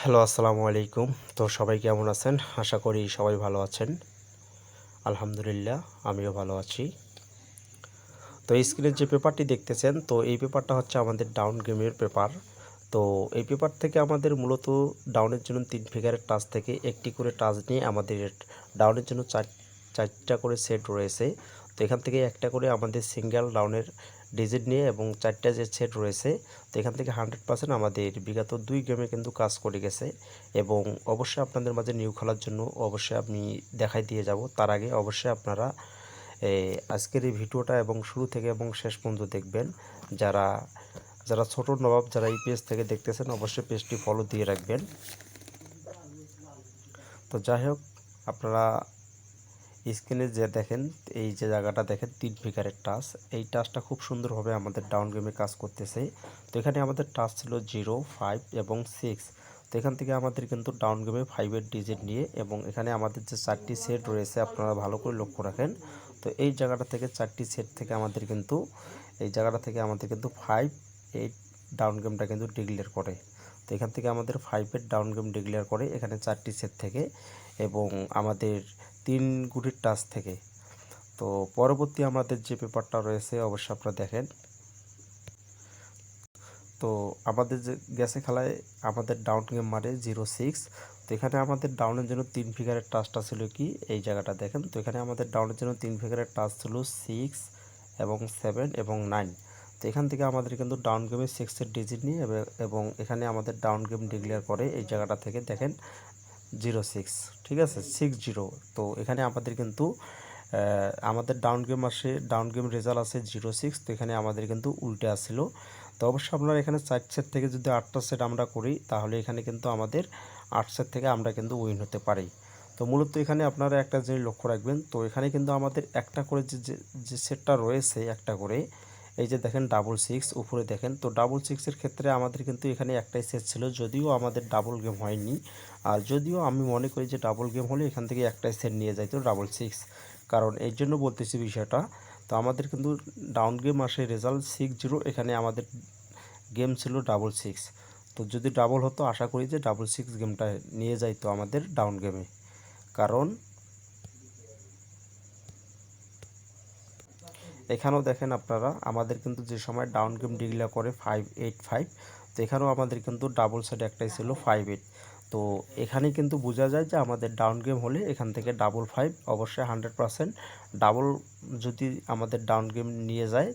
Hello, আসসালামু আলাইকুম। তো সবাই কেমন আছেন? আশা করি সবাই ভালো আছেন। আলহামদুলিল্লাহ, আমিও ভালো আছি। তো স্ক্রিনে যে পেপারটি দেখতেছেন, তো এই পেপারটা হচ্ছে আমাদের ডাউন গেমের পেপার। তো এই পেপার থেকে আমাদের মূলত ডাউনের জন্য 3 ফিগারের টাচ থেকে একটি করে টাচ নিয়ে আমাদের ডাউনের জন্য চারটা করে সেট রয়েছে। তো এখান থেকে একটা করে আমাদের সিঙ্গেল ডাউনের ডিজিট নিয়ে এবং চারটা যে সেট রয়েছে, তো এখান থেকে 100% আমাদের বিগত 2 গেমে কিন্তু কাজ করে গেছে। এবং অবশ্যই আপনাদের মাঝে নিউ খেলার জন্য অবশ্যই আমি দেখাই দিয়ে যাব। তার আগে অবশ্যই আপনারা আজকের এই ভিডিওটা এবং শুরু থেকে এবং শেষ পর্যন্ত দেখবেন। যারা যারা ছোট নবাব যারা এই পেজ থেকে দেখতেছেন অবশ্যই পেজটি ফলো দিয়ে রাখবেন। তো যাই হোক, আপনারা স্ক্রিনে যে দেখেন, এই যে জায়গাটা দেখেন 3 ফিগারের টাচ, এই টাচটা খুব সুন্দরভাবে আমাদের ডাউন গেমে কাজ করতেছে। তো এখানে আমাদের টাচ ছিল 0, 5 এবং 6। তো এখান থেকে আমাদের কিন্তু ডাউন গেমে 5-এর ডিজিট নিয়ে এবং এখানে আমাদের যে 4টি সেট রয়েছে আপনারা ভালো করে লক্ষ্য রাখেন। তো এই জায়গাটা থেকে 4টি সেট থেকে আমাদের কিন্তু এই জায়গাটা থেকে আমাদের কিন্তু 5, 8 ডাউন গেমটা কিন্তু ডিক্লেয়ার করে। তো এখান থেকে আমাদের 5-এর ডাউন গেম ডিক্লেয়ার করে এখানে 4টি সেট থেকে এবং আমাদের 3 গুটির টাচ থেকে। তো পরবর্তী আমাদের যে পেপারটা রয়েছে অবশ্যই আপনারা দেখেন। তো আমাদের যে গেছে খেলায় আমাদের ডাউন গেম মারে 0-6। তো এখানে আমাদের ডাউনের জন্য 3 ফিগারের টাচটা ছিল কি, এই জায়গাটা দেখেন। তো এখানে আমাদের ডাউনের জন্য 3 ফিগারের টাচ ছিল 6 এবং 7 এবং 9। তো এখান থেকে আমাদের কিন্তু ডাউন গেমে 6-এর ডিজিট নিয়ে এবং এখানে আমাদের ডাউন গেম ডিক্লেয়ার করে এই জায়গাটা থেকে দেখেন 0-6, ঠিক আছে, 6-0। তো এখানে আমাদের কিন্তু আমাদের ডাউন গেম রেজাল্ট আছে 0-6। তো এখানে আমাদের কিন্তু উল্টে আসছিল। তো অবশ্যই আপনারা এখানে 4 সেট থেকে যদি 8টা সেট আমরা করি তাহলে এখানে কিন্তু আমাদের 8 সেট থেকে আমরা কিন্তু উইন হতে পারি। তো মূলত এখানে আপনারা একটা জিনিস লক্ষ্য রাখবেন। তো এখানে কিন্তু আমাদের একটা করে যে সেটটা রয়েছে একটা করে, এই যে দেখেন 666 উপরে দেখেন। তো 666-এর ক্ষেত্রে আমাদের কিন্তু এখানে একটাই সেট ছিল, যদিও আমাদের ডাবল গেম হয়নি। আর যদিও আমি মনে করি যে ডাবল গেম হলে এখান থেকে একটাই সেট নিয়ে যাইতো 666। কারণ এই জন্য বলতেছি বিষয়টা। তো আমাদের কিন্তু ডাউন গেম আসে রেজাল্ট 6-0, এখানে আমাদের গেম ছিল 666। তো যদি ডাবল হতো আশা করি যে 666 গেমটা নিয়ে যাইতো আমাদের ডাউন গেমে। কারণ এখানেও দেখেন আপনারা আমাদের কিন্তু যে সময় ডাউন গেম ডিক্লেয়ার করে 585, তো এখানেও আমাদের কিন্তু ডাবল সেট একটাই ছিল 58। তো এখানেই কিন্তু বোঝা যায় যে আমাদের ডাউন গেম হলে এখান থেকে 555 অবশ্যই 100% ডাবল যদি আমাদের ডাউন গেম নিয়ে যায়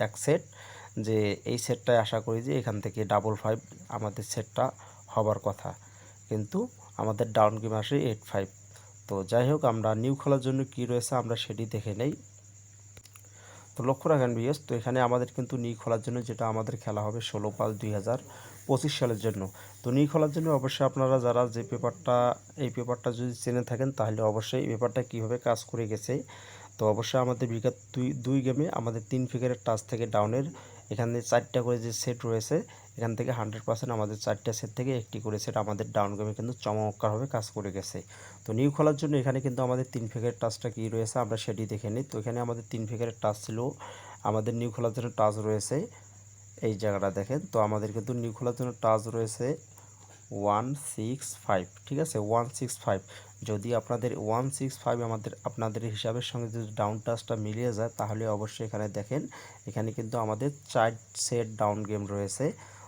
এক সেট, যে এই সেটটাই আশা করি যে এখান থেকে 555 আমাদের সেটটা হবার কথা, কিন্তু আমাদের ডাউন গেম আসে 85। তো যাই হোক, আমরা নিউ খেলার জন্য কি রয়েছে আমরা সেটি দেখে নেই। তো লক্ষ্য রাখেন ভিউয়ার্স, তো এখানে আমাদের কিন্তু নিউ খোলার জন্য যেটা আমাদের খেলা হবে 16/5/2025 সালের জন্য। তো নিউ খোলার জন্য অবশ্যই আপনারা যারা যে পেপারটা এই পেপারটা যদি জেনে থাকেন তাহলে অবশ্যই এই পেপারটা কীভাবে কাজ করে গেছে। তো অবশ্যই আমাদের বিগত দুই গেমে আমাদের 3 ফিগারের টাচ থেকে ডাউনের এখানে 4টা করে যে সেট রয়েছে, এখান থেকে 100% আমাদের 4টা সেট থেকে একটি করে সেট আমাদের ডাউন গেমে কিন্তু চমৎকারভাবে কাজ করে গেছে। তো নিউ খোলার জন্য এখানে কিন্তু আমাদের 3 ফিগারের টাচটা কী রয়েছে আমরা সেটি দেখে নিই। তো এখানে আমাদের 3 ফিগারের টাচ ছিল, আমাদের নিউ খোলার জন্য টাচ রয়েছে এই জায়গাটা দেখেন। তো আমাদের কিন্তু নিউ খোলার জন্য টাচ রয়েছে 165, ঠিক আছে, 165। যদি আপনাদের 165 আপনাদের হিসাবের সঙ্গে যদি ডাউন টাচটা মিলিয়ে যায় তাহলে অবশ্যই এখানে দেখেন এখানে কিন্তু আমাদের 4 সেট ডাউন গেম রয়েছে।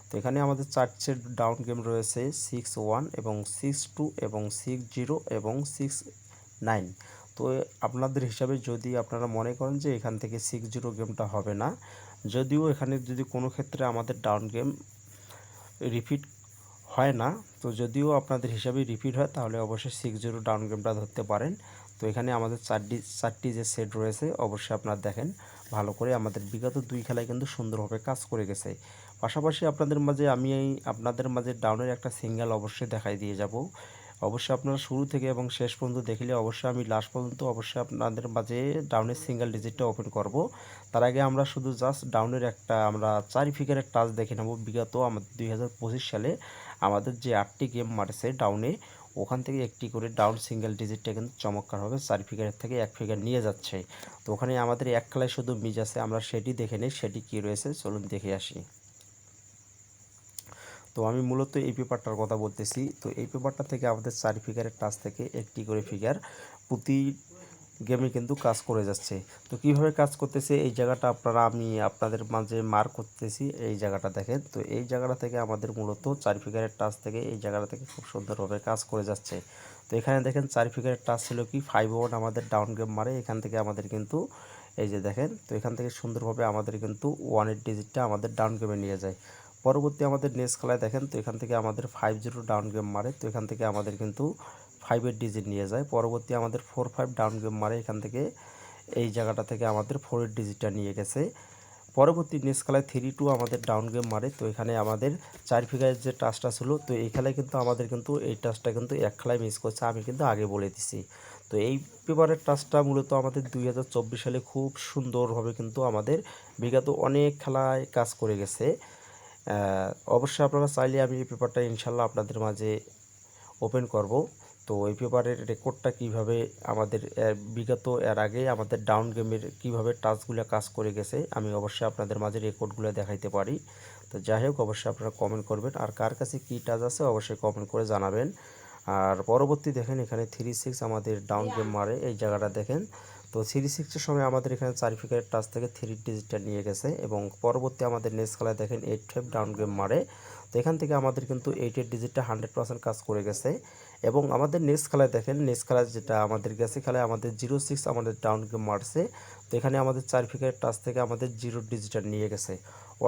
তো এখানে আমাদের 4 সেট ডাউন গেম রয়েছে 61 এবং 62 এবং 60 এবং 69। তো আপনাদের হিসাবে যদি আপনারা মনে করেন যে এখান থেকে 60 গেমটা হবে না, যদিও এখানে যদি কোনো ক্ষেত্রে আমাদের ডাউন গেম রিপিট হয় না, তো যদিও আপনাদের হিসাবে রিপিট হয় তাহলে অবশ্যই 60 ডাউন গেমটা ধরতে পারেন। তো এখানে আমাদের চারটি যে সেট রয়েছে অবশ্যই আপনারা দেখেন ভালো করে, আমাদের বিগত 2 খেলায় কিন্তু সুন্দরভাবে কাজ করে গেছে। পাশাপাশি আপনাদের মাঝে ডাউনের একটা সিঙ্গেল অবশ্যই দেখাই দিয়ে যাব। অবশ্যই আপনারা শুরু থেকে এবং শেষ পর্যন্ত দেখলে অবশ্যই আমি লাস্ট পর্যন্ত অবশ্যই আপনাদের মাঝে ডাউনের সিঙ্গেল ডিজিটটা ওপেন করব। তার আগে আমরা শুধু জাস্ট ডাউনের একটা আমরা 4 ফিগারের টাচ দেখে নেব। বিগত আমাদের 2025 সালে আমাদের যে 8টি গেম মারছে ডাউনে, ওখান থেকে একটি করে ডাউন সিঙ্গেল ডিজিটটা কিন্তু চমৎকারভাবে 4 ফিগারের থেকে 1 ফিগার নিয়ে যাচ্ছে। তো ওখানে আমাদের এক খেলায় শুধু মিস আছে, আমরা সেটি দেখে নিই সেটি কী রয়েছে, চলুন দেখে আসি। তো আমি মূলত এই পেপারটার কথা বলতেছি। তো এই পেপারটা থেকে আমাদের 4 ফিগারের টাচ থেকে একটি করে ফিগার প্রতি গেমে কিন্তু কাজ করে যাচ্ছে। তো কিভাবে কাজ করতেছে এই জায়গাটা আমি আপনাদের মাঝে মার্ক করতেছি, এই জায়গাটা দেখেন। তো এই জায়গাটা থেকে আমাদের মূলত 4 ফিগারের টাচ থেকে এই জায়গাটা থেকে খুব সুন্দরভাবে কাজ করে যাচ্ছে। তো এখানে দেখেন 4 ফিগারের টাচ ছিল কি 5-1 আমাদের ডাউন গেম মারে, এখান থেকে আমাদের কিন্তু এই যে দেখেন, তো এখান থেকে সুন্দরভাবে আমাদের কিন্তু 1-এর ডিজিটটা আমাদের ডাউন গেমে নিয়ে যায়। পরবর্তী আমাদের নেক্সট খেলায় দেখেন, তো এখান থেকে আমাদের 5-0 ডাউন গেম মারে, তো এখান থেকে আমাদের কিন্তু 5-এর ডিজিট নিয়ে যায়। পরবর্তী আমাদের 4-5 ডাউন গেম মারে, এখান থেকে এই জায়গাটা থেকে আমাদের 4-এর ডিজিটটা নিয়ে গেছে। পরবর্তী নেক্সট খেলায় 3-2 আমাদের ডাউন গেম মারে, তো এখানে আমাদের 4 ফিগারের যে টাচটা ছিল, তো এই খেলায় কিন্তু আমাদের কিন্তু এই টাচটা কিন্তু এক খেলায় মিস করছে, আমি কিন্তু আগে বলে দিছি। তো এই পেপারের টাচটা মূলত আমাদের 2024 সালে খুব সুন্দরভাবে কিন্তু আমাদের বিগত অনেক খেলায় কাজ করে গেছে। অবশ্যই আপনারা চাইলে আমি এই পেপারটা ইনশাল্লাহ আপনাদের মাঝে ওপেন করব। তো এই পেপারের রেকর্ডটা কিভাবে আমাদের বিগত এর আগে আমাদের ডাউন গেমের কিভাবে টাচগুলো কাজ করে গেছে আমি অবশ্যই আপনাদের মাঝে রেকর্ডগুলো দেখাইতে পারি। তো যাই হোক, অবশ্যই আপনারা কমেন্ট করবেন, আর কার কাছে কী টাচ আছে অবশ্যই কমেন্ট করে জানাবেন। আর পরবর্তী দেখেন এখানে 3-6 আমাদের ডাউন গেম মারে, এই জায়গাটা দেখেন। তো 3-6-এর সময় আমাদের এখানে 4 ফিগারের টাচ থেকে 3 ডিজিটটা নিয়ে গেছে, এবং পরবর্তী আমাদের নেক্সট খেলায় দেখেন 8-5 ডাউন গেম মারে। তো এখান থেকে আমাদের কিন্তু 8-এর ডিজিটটা 100% কাজ করে গেছে। এবং আমাদের নেক্সট খেলায় দেখেন, নেক্সট খেলায় যেটা আমাদের গেছে খেলায় আমাদের 0-6 আমাদের ডাউন গেম মারছে। তো এখানে আমাদের 4 ফিগারের টাচ থেকে আমাদের 0 ডিজিটটা নিয়ে গেছে।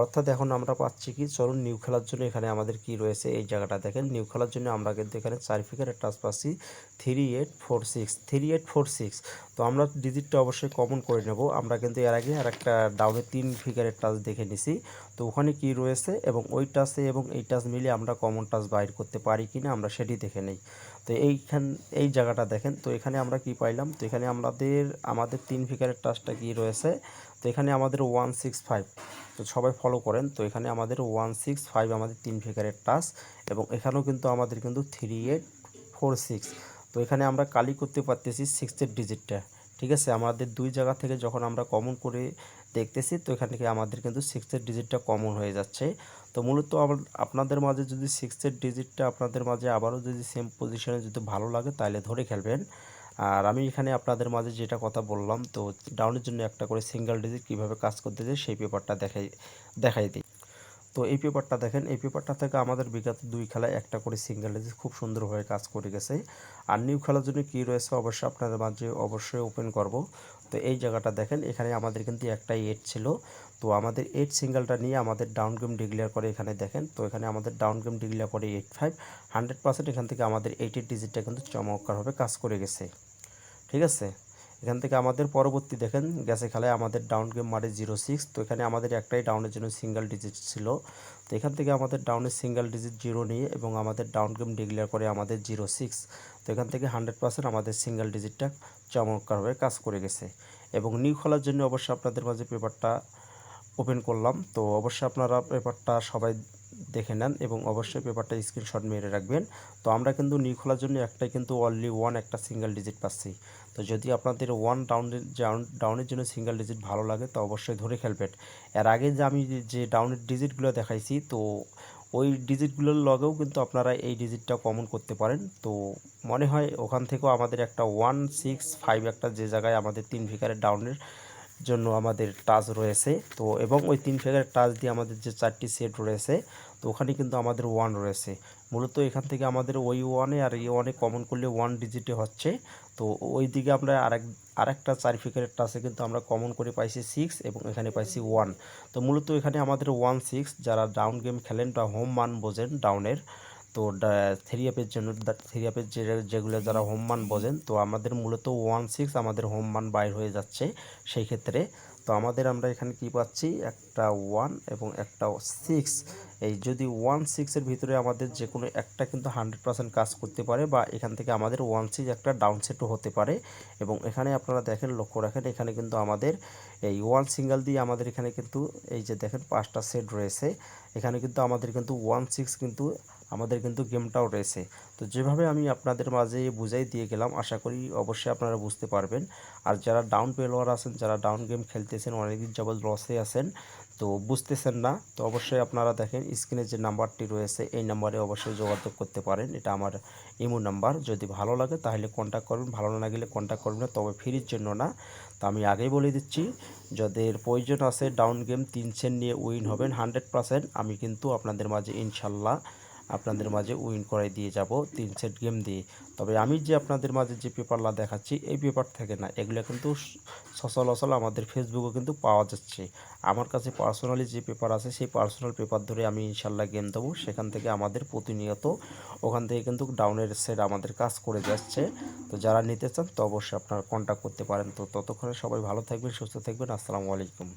অর্থাৎ এখন আমরা পাচ্ছি কি, চলুন নিউ খেলার জন্য এখানে আমাদের কি রয়েছে এই জায়গাটা দেখেন। নিউ খেলার জন্য আমরা কিন্তু এখানে 4 ফিগারের টাচ পাচ্ছি 3846। তো আমরা ডিজিটটা অবশ্যই কমন করে নেব। আমরা কিন্তু এর আগে আর একটা ডাউনে 3 ফিগারের টাচ দেখে নিছি, তো ওখানে কি রয়েছে এবং ওই টাচে এবং এই টাচ মিলিয়ে আমরা কমন টাচ বাইর করতে পারি কিনা আমরা সেটি দেখে নেই। তো এই জায়গাটা দেখেন, তো এখানে আমরা কি পাইলাম, তো এখানে আমাদের 3 ফিগারের টাচটা কি রয়েছে, তো এখানে আমাদের 165। তো সবাই ফলো করেন, তো এখানে আমাদের 165 আমাদের 3 ফিগারের টাচ, এবং এখানেও কিন্তু আমাদের কিন্তু 3846। তো এখানে আমরা কালি করতে পারতেছি 6-এর ডিজিটটা। ঠিক আছে, আমাদের দুই জায়গা থেকে যখন আমরা কমন করে দেখতেছি, তো এখান থেকে আমাদের কিন্তু 6-এর ডিজিটটা কমন হয়ে যাচ্ছে। তো মূলত আপনাদের মাঝে যদি 6-এর ডিজিটটা আপনাদের মাঝে আবারও যদি সেম পজিশনে যদি ভালো লাগে তাহলে ধরে খেলবেন। আর আমি এখানে আপনাদের মাঝে যেটা কথা বললাম, তো ডাউনের জন্য একটা করে সিঙ্গেল ডিজিট কীভাবে কাজ করতে যায় সেই পেপারটা দেখাই দিই। তো এই পেপারটা দেখেন, এই পেপারটা থেকে আমাদের বিগত 2 খেলায় একটা করে সিঙ্গেল ডিজিট খুব সুন্দরভাবে কাজ করে গেছে। আর নিউ খেলার জন্য কী রয়েছে অবশ্যই আপনাদের মাঝে অবশ্যই ওপেন করব। তো এই জায়গাটা দেখেন, এখানে আমাদের কিন্তু একটাই 8 ছিল। তো আমাদের 8 সিঙ্গেলটা নিয়ে আমাদের ডাউন গেম ডিক্লেয়ার করে এখানে দেখেন। তো এখানে আমাদের ডাউন গেম ডিক্লেয়ার করে 85 100%। এখান থেকে আমাদের 80 ডিজিটটা কিন্তু চমৎকারভাবে কাজ করে গেছে। ঠিক আছে, এখান থেকে আমাদের পরবর্তী দেখেন গেছে খেলায় আমাদের ডাউন গেম মারে 0-6। তো এখানে আমাদের একটাই ডাউনের জন্য সিঙ্গেল ডিজিট ছিল। তো এখান থেকে আমাদের ডাউনের সিঙ্গেল ডিজিট 0 নিয়ে এবং আমাদের ডাউন গেম ডিক্লেয়ার করে আমাদের 0-6। তো এখান থেকে 100% আমাদের সিঙ্গেল ডিজিটটা চমৎকারভাবে কাজ করে গেছে। এবং নিউ খেলার জন্য অবশ্যই আপনাদের মাঝে পেপারটা ওপেন করলাম। তো অবশ্যই আপনারা পেপারটা সবাই দেখে নেন এবং অবশ্যই পেপারটা স্ক্রিনশট মেরে রাখবেন। তো আমরা কিন্তু নিউ খোলার জন্য একটাই কিন্তু অনলি ওয়ান একটা সিঙ্গেল ডিজিট পাচ্ছি। তো যদি আপনাদের ডাউনের জন্য সিঙ্গেল ডিজিট ভালো লাগে তো অবশ্যই ধরে খেলবেন। এর আগে যে আমি যে ডাউনের ডিজিটগুলো দেখাইছি, তো ওই ডিজিটগুলোর লগেও কিন্তু আপনারা এই ডিজিটটা কমন করতে পারেন। তো মনে হয় ওখান থেকেও আমাদের একটা 165 একটা যে জায়গায় আমাদের 3 ফিগারের ডাউনের জন্য আমাদের টাচ রয়েছে, তো এবং ওই 3 ফিগারের টাচ দিয়ে আমাদের যে 4টি সেট রয়েছে, তো ওখানে কিন্তু আমাদের 1 রয়েছে। মূলত এখান থেকে আমাদের ওই 1-এ আর এই 1-এ কমন করলে 1 ডিজিটে হচ্ছে। তো ওই দিকে আমরা আরেকটা 4 ফিগারের টাচে কিন্তু আমরা কমন করে পাইছি 6 এবং এখানে পাইছি 1। তো মূলত এখানে আমাদের 1-6 যারা ডাউন গেম খেলেন বা হোম মান বোঝেন ডাউনের, তো 3 অ্যাপের জন্য 3 অ্যাপের যেগুলো যারা হোম মান বোঝেন, তো আমাদের মূলত 1-6 আমাদের হোম মান বাইর হয়ে যাচ্ছে সেই ক্ষেত্রে। তো আমরা এখানে কি পাচ্ছি, একটা 1 এবং একটা 6। এই যদি 1-6-এর ভিতরে আমাদের যে কোনো একটা কিন্তু 100% কাজ করতে পারে, বা এখান থেকে আমাদের 1-6 একটা ডাউন সেটও হতে পারে। এবং এখানে আপনারা দেখেন, লক্ষ্য রাখেন, এখানে কিন্তু আমাদের এই 1 সিঙ্গেল দিয়ে আমাদের এখানে কিন্তু এই যে দেখেন 5টা সেট রয়েছে। এখানে কিন্তু আমাদের কিন্তু 1-6 কিন্তু আমাদের কিন্তু গেমটাও রয়েছে। তো যেভাবে আমি আপনাদের মাঝে বুঝাই দিয়ে গেলাম, আশা করি অবশ্যই আপনারা বুঝতে পারবেন। আর যারা ডাউন প্লেয়ার আছেন, যারা ডাউন গেম খেলতেছেন, অনেকদিন যাবৎ লসে আছেন, তো বুঝতেছেন না, তো অবশ্যই আপনারা দেখেন স্ক্রিনে যে নাম্বারটি রয়েছে এই নাম্বারে অবশ্যই যোগাযোগ করতে পারেন। এটা আমার ইমো নাম্বার। যদি ভালো লাগে তাহলে কন্ট্যাক্ট করবেন, ভালো না লাগলে কন্ট্যাক্ট করবেন না, তবে ফ্রির জন্য না। তো আমি আগেই বলে দিচ্ছি, যাদের প্রয়োজন আছে ডাউন গেম 3 সেন্ট নিয়ে উইন হবেন 100%, আমি কিন্তু আপনাদের মাঝে ইনশাল্লাহ আপনাদের মাঝে উইন করাই দিয়ে যাব 3 সেট গেম দিয়ে। তবে আমি যে আপনাদের মাঝে যে পেপারলা দেখাচ্ছি এই পেপার থেকে না, এগুলো কিন্তু সচরাচর আমাদের ফেসবুকে কিন্তু পাওয়া যাচ্ছে। আমার কাছে পার্সোনালি যে পেপার আছে সেই পার্সোনাল পেপার ধরে আমি ইনশাল্লাহ গেম দেবো, সেখান থেকে আমাদের প্রতিনিয়ত ওখান থেকে কিন্তু ডাউনের সেট আমাদের কাজ করে যাচ্ছে। তো যারা নিতে চান তো অবশ্যই আপনারা কন্ট্যাক্ট করতে পারেন। তো ততক্ষণে সবাই ভালো থাকবেন, সুস্থ থাকবেন। আসসালামু আলাইকুম।